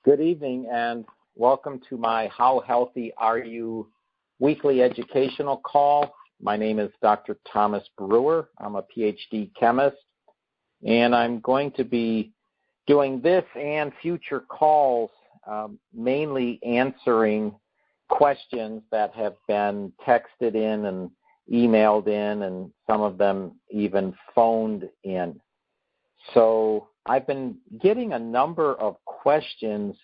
Good evening and welcome to my How Healthy Are You weekly educational call. My name is Dr. Thomas Brewer. I'm a PhD chemist, and I'm going to be doing this and future calls, mainly answering questions that have been texted in and emailed in, and some of them even phoned in. So I've been getting a number of questions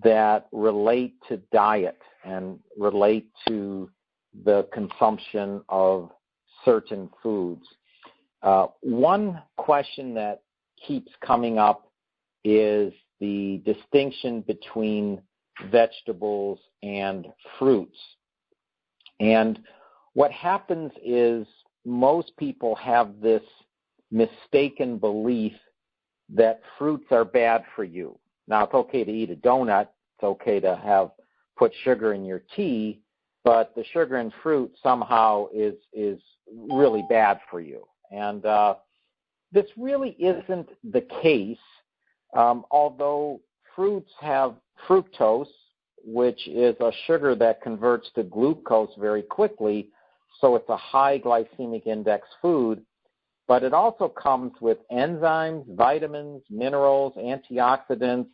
that relate to diet and relate to the consumption of certain foods. One question that keeps coming up is the distinction between vegetables and fruits. And what happens is most people have this mistaken belief that fruits are bad for you. Now, it's okay to eat a donut. It's okay to put sugar in your tea, but the sugar in fruit somehow is really bad for you. And this really isn't the case, although fruits have fructose, which is a sugar that converts to glucose very quickly, so it's a high glycemic index food. But it also comes with enzymes, vitamins, minerals, antioxidants,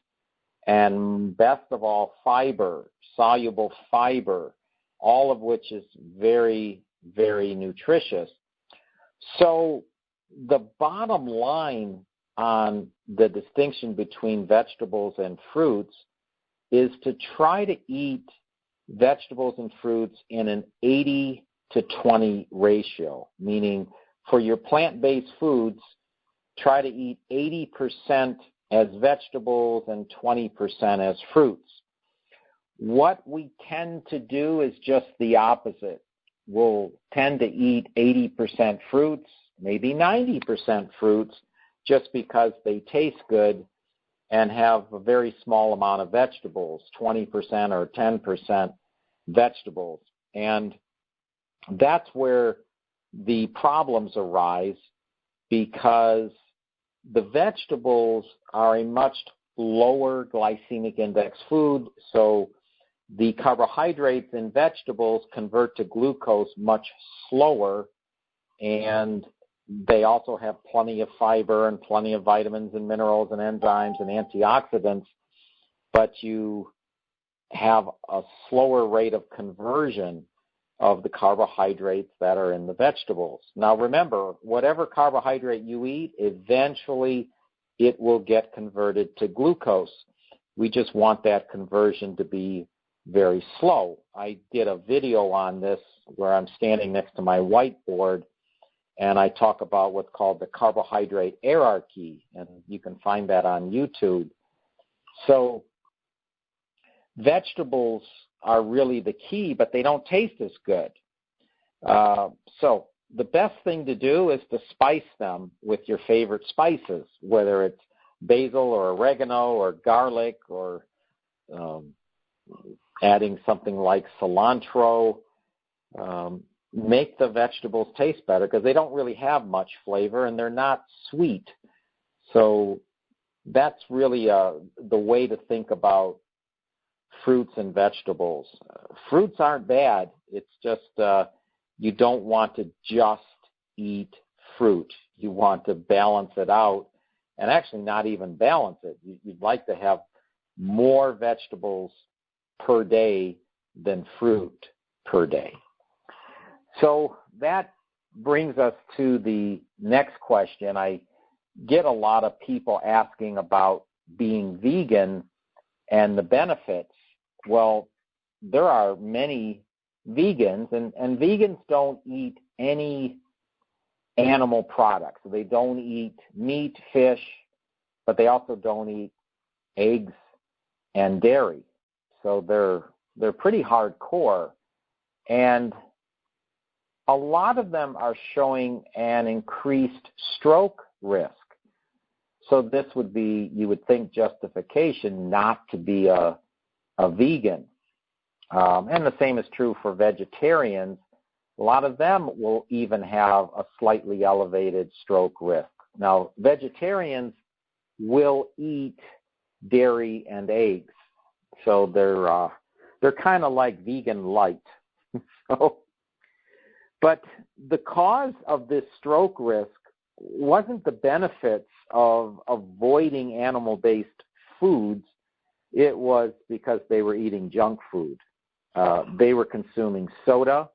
and best of all, fiber, soluble fiber, all of which is very, very nutritious. So the bottom line on the distinction between vegetables and fruits is to try to eat vegetables and fruits in an 80-20 ratio, meaning for your plant-based foods, try to eat 80% as vegetables and 20% as fruits. What we tend to do is just the opposite. We'll tend to eat 80% fruits, maybe 90% fruits, just because they taste good, and have a very small amount of vegetables, 20% or 10% vegetables. And that's where the problems arise, because the vegetables are a much lower glycemic index food, so the carbohydrates in vegetables convert to glucose much slower, and they also have plenty of fiber and plenty of vitamins and minerals and enzymes and antioxidants, but you have a slower rate of conversion of the carbohydrates that are in the vegetables. Now remember, whatever carbohydrate you eat, eventually it will get converted to glucose. We just want that conversion to be very slow. I did a video on this where I'm standing next to my whiteboard, and I talk about what's called the carbohydrate hierarchy, and you can find that on YouTube. So vegetables are really the key, but they don't taste as good. So the best thing to do is to spice them with your favorite spices, whether it's basil or oregano or garlic, or adding something like cilantro. Make the vegetables taste better, because they don't really have much flavor and they're not sweet. So that's really the way to think about fruits and vegetables. Fruits aren't bad. It's just you don't want to just eat fruit. You want to balance it out, and actually not even balance it. You'd like to have more vegetables per day than fruit per day. So that brings us to the next question. I get a lot of people asking about being vegan and the benefits. Well, there are many vegans, and vegans don't eat any animal products. They don't eat meat, fish, but they also don't eat eggs and dairy. So they're pretty hardcore. And a lot of them are showing an increased stroke risk. So this would be, you would think, justification not to be a vegan. And the same is true for vegetarians. A lot of them will even have a slightly elevated stroke risk. Now, vegetarians will eat dairy, and eggs. So they're kind of like vegan light. But the cause of this stroke risk wasn't the benefits of avoiding animal-based foods. It was because they were eating junk food. They were consuming soda,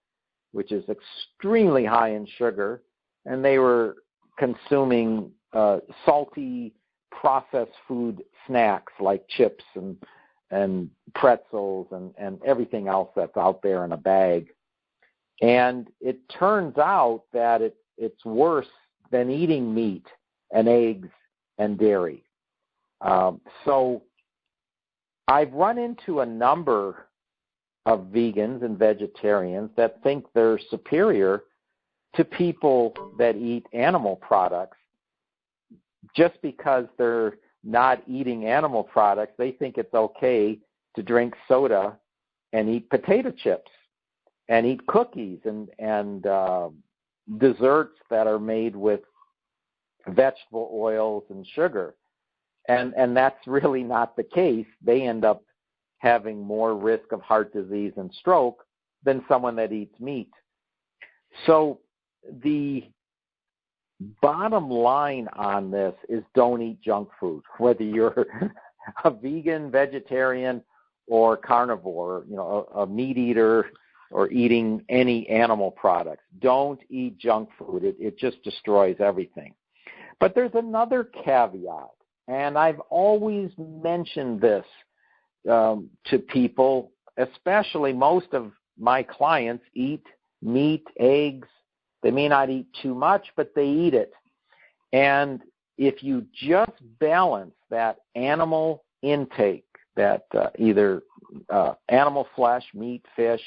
which is extremely high in sugar, and they were consuming salty processed food snacks like chips and pretzels and everything else that's out there in a bag. And it turns out that it's worse than eating meat and eggs and dairy. So I've run into a number of vegans and vegetarians that think they're superior to people that eat animal products. Just because they're not eating animal products, they think it's okay to drink soda and eat potato chips and eat cookies and desserts that are made with vegetable oils and sugar. And that's really not the case. They end up having more risk of heart disease and stroke than someone that eats meat. So the bottom line on this is don't eat junk food, whether you're a vegan, vegetarian, or carnivore, a meat eater or eating any animal products. Don't eat junk food. It just destroys everything. But there's another caveat, and I've always mentioned this to people, especially most of my clients eat meat, eggs. They may not eat too much, but they eat it. And if you just balance that animal intake, that either animal flesh, meat, fish,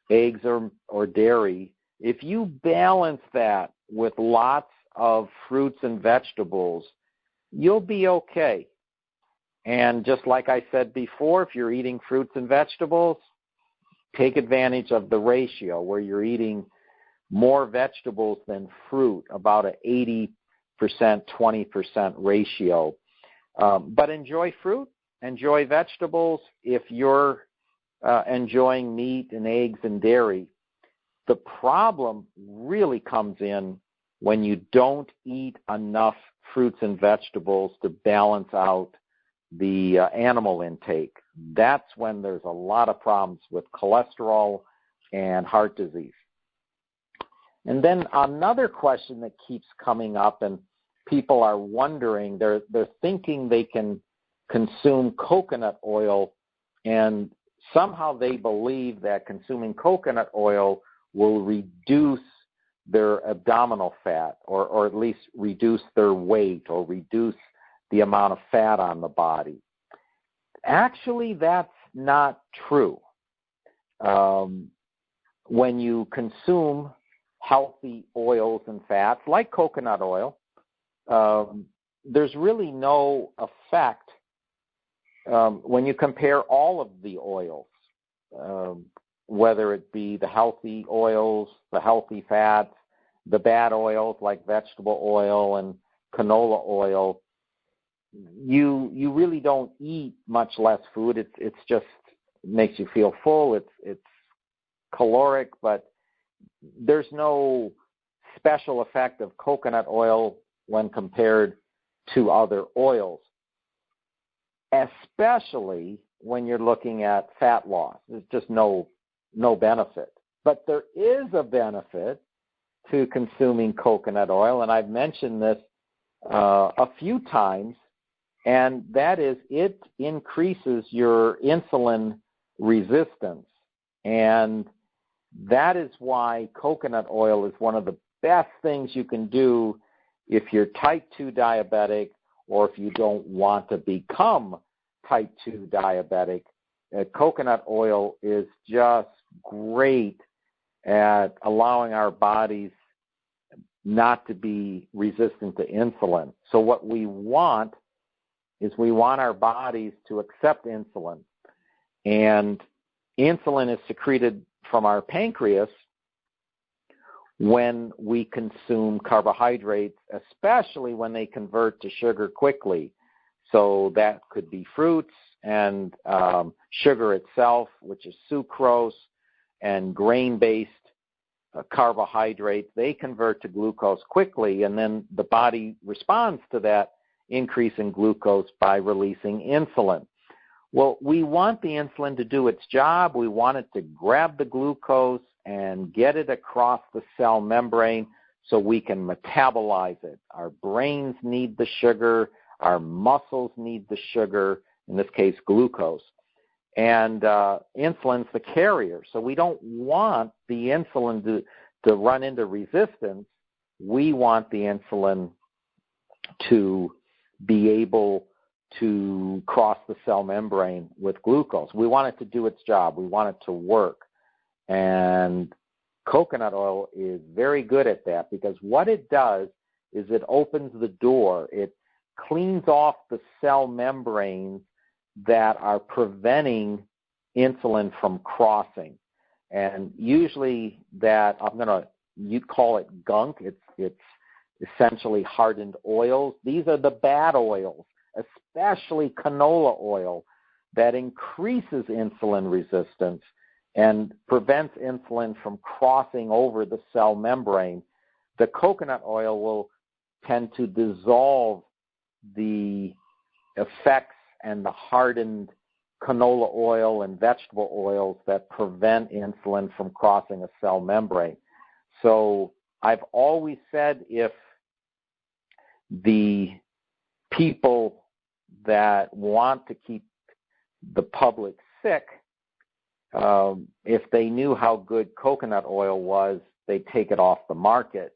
eggs, or dairy, if you balance that with lots of fruits and vegetables, you'll be okay. And just like I said before, if you're eating fruits and vegetables, take advantage of the ratio where you're eating more vegetables than fruit, about an 80%, 20% ratio. But enjoy fruit, enjoy vegetables. If you're enjoying meat and eggs and dairy, the problem really comes in when you don't eat enough fruits and vegetables to balance out the animal intake. That's when there's a lot of problems with cholesterol and heart disease. And then another question that keeps coming up, and people are wondering, they're thinking they can consume coconut oil, and somehow they believe that consuming coconut oil will reduce their abdominal fat, or at least reduce their weight or reduce the amount of fat on the body. Actually, that's not true. When you consume healthy oils and fats, like coconut oil, there's really no effect when you compare all of the oils, whether it be the healthy oils, the healthy fats, the bad oils like vegetable oil and canola oil. You really don't eat much less food. It's just makes you feel full. It's caloric, but there's no special effect of coconut oil when compared to other oils, especially when you're looking at fat loss. There's just no benefit. But there is a benefit to consuming coconut oil, and I've mentioned this a few times, and that is it increases your insulin resistance. And that is why coconut oil is one of the best things you can do if you're type 2 diabetic or if you don't want to become type 2 diabetic. Coconut oil is just great at allowing our bodies not to be resistant to insulin. So what we want is we want our bodies to accept insulin. And insulin is secreted from our pancreas when we consume carbohydrates, especially when they convert to sugar quickly. So that could be fruits and sugar itself, which is sucrose, and grain-based carbohydrates. They convert to glucose quickly, and then the body responds to that increase in glucose by releasing insulin. Well, we want the insulin to do its job. We want it to grab the glucose and get it across the cell membrane so we can metabolize it. Our brains need the sugar. Our muscles need the sugar, in this case, glucose. And insulin's the carrier. So we don't want the insulin to run into resistance. We want the insulin to be able to cross the cell membrane with glucose. We want it to do its job. We want it to work. And coconut oil is very good at that, because what it does is it opens the door. It cleans off the cell membranes that are preventing insulin from crossing. And usually that, you'd call it gunk. It's essentially hardened oils. These are the bad oils, especially canola oil, that increases insulin resistance and prevents insulin from crossing over the cell membrane. The coconut oil will tend to dissolve the effects and the hardened canola oil and vegetable oils that prevent insulin from crossing a cell membrane. So I've always said, if the people that want to keep the public sick, if they knew how good coconut oil was, they'd take it off the market.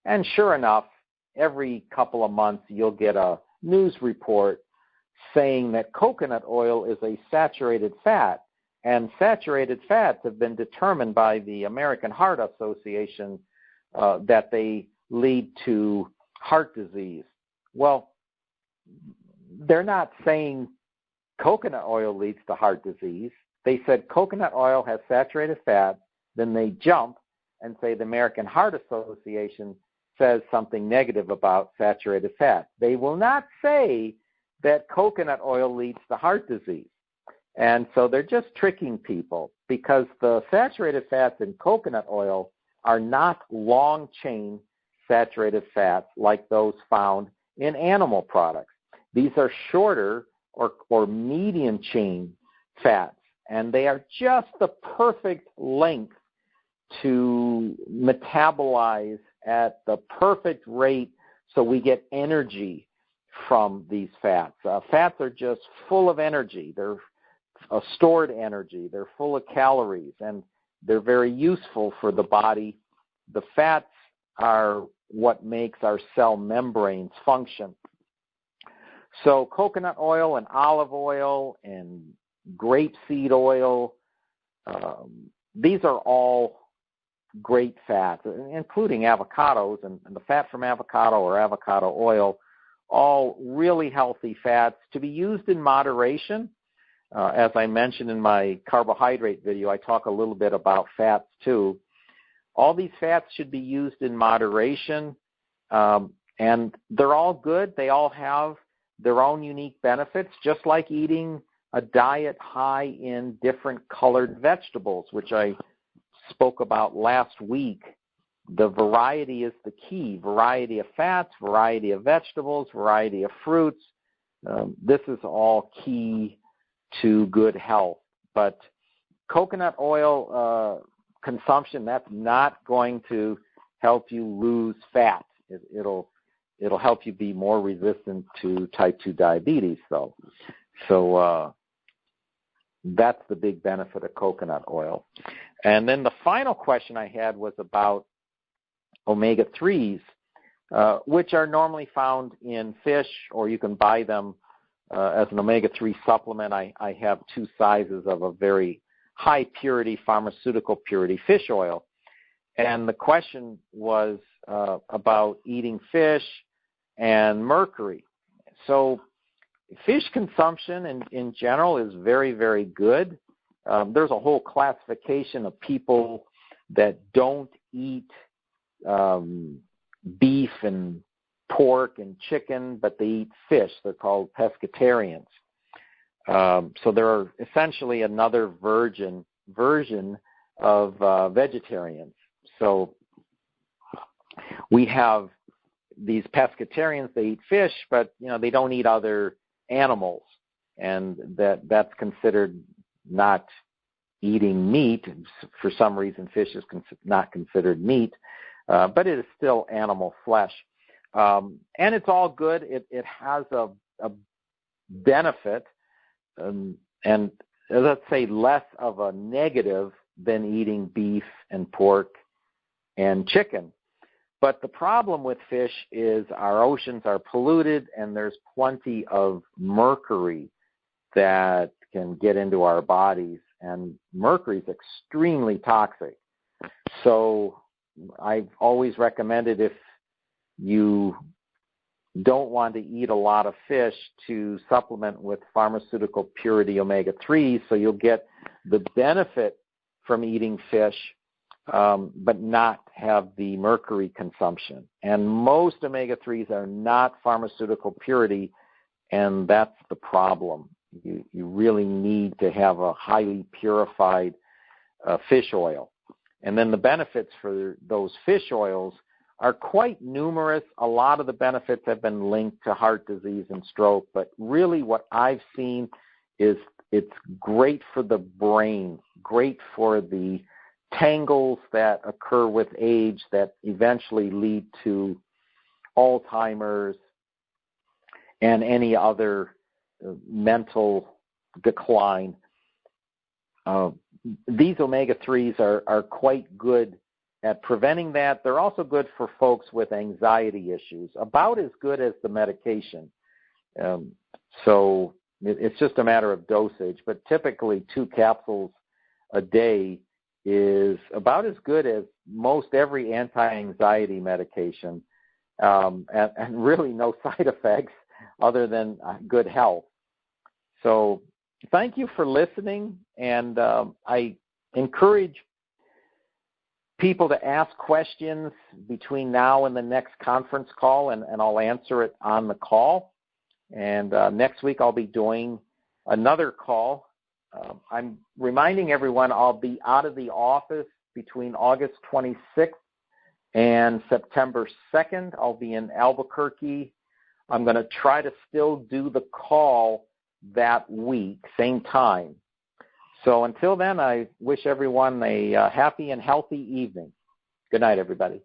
And sure enough, every couple of months you'll get a news report saying that coconut oil is a saturated fat, and saturated fats have been determined by the American Heart Association that they lead to heart disease. Well, they're not saying coconut oil leads to heart disease. They said coconut oil has saturated fat, then they jump and say the American Heart Association says something negative about saturated fat. They will not say that coconut oil leads to heart disease. And so they're just tricking people, because the saturated fats in coconut oil are not long-chain saturated fats like those found in animal products. These are shorter or medium-chain fats, and they are just the perfect length to metabolize at the perfect rate so we get energy from these fats. Fats are just full of energy. They're stored energy. They're full of calories, and they're very useful for the body. The fats are what makes our cell membranes function. So coconut oil and olive oil and grapeseed oil, these are all great fats, including avocados, and the fat from avocado or avocado oil, all really healthy fats to be used in moderation. As I mentioned in my carbohydrate video, I talk a little bit about fats too. All these fats should be used in moderation, and they're all good. They all have their own unique benefits, just like eating a diet high in different colored vegetables, which I spoke about last week. The variety is the key. Variety of fats, variety of vegetables, variety of fruits. This is all key to good health. But coconut oil consumption, that's not going to help you lose fat. It'll help you be more resistant to type 2 diabetes, though. So that's the big benefit of coconut oil. And then the final question I had was about omega-3s, which are normally found in fish, or you can buy them as an omega-3 supplement. I have 2 sizes of a very high purity, pharmaceutical purity fish oil. And the question was about eating fish and mercury. So fish consumption in general is very, very good. There's a whole classification of people that don't eat beef and pork and chicken, but they eat fish. They're called pescatarians. So they're essentially another version of vegetarians. So we have these pescatarians, they eat fish, but they don't eat other animals, and that's considered not eating meat. For some reason, fish is not considered meat, but it is still animal flesh. And it's all good. It has a benefit, and let's say less of a negative than eating beef and pork and chicken. But the problem with fish is our oceans are polluted, and there's plenty of mercury that can get into our bodies, and mercury is extremely toxic. So I've always recommended, if you don't want to eat a lot of fish, to supplement with pharmaceutical purity omega-3s, so you'll get the benefit from eating fish, but not have the mercury consumption. And most omega-3s are not pharmaceutical purity, and that's the problem. You really need to have a highly purified fish oil. And then the benefits for those fish oils are quite numerous. A lot of the benefits have been linked to heart disease and stroke, but really what I've seen is it's great for the brain, great for the tangles that occur with age that eventually lead to Alzheimer's and any other mental decline. These omega-3s are quite good at preventing that. They're also good for folks with anxiety issues, about as good as the medication. So it's just a matter of dosage, but typically 2 capsules a day is about as good as most every anti-anxiety medication, and really no side effects other than good health. So thank you for listening, and I encourage people to ask questions between now and the next conference call, and I'll answer it on the call. And next week I'll be doing another call. I'm reminding everyone I'll be out of the office between August 26th and September 2nd. I'll be in Albuquerque. I'm going to try to still do the call that week, same time. So until then, I wish everyone a happy and healthy evening. Good night, everybody.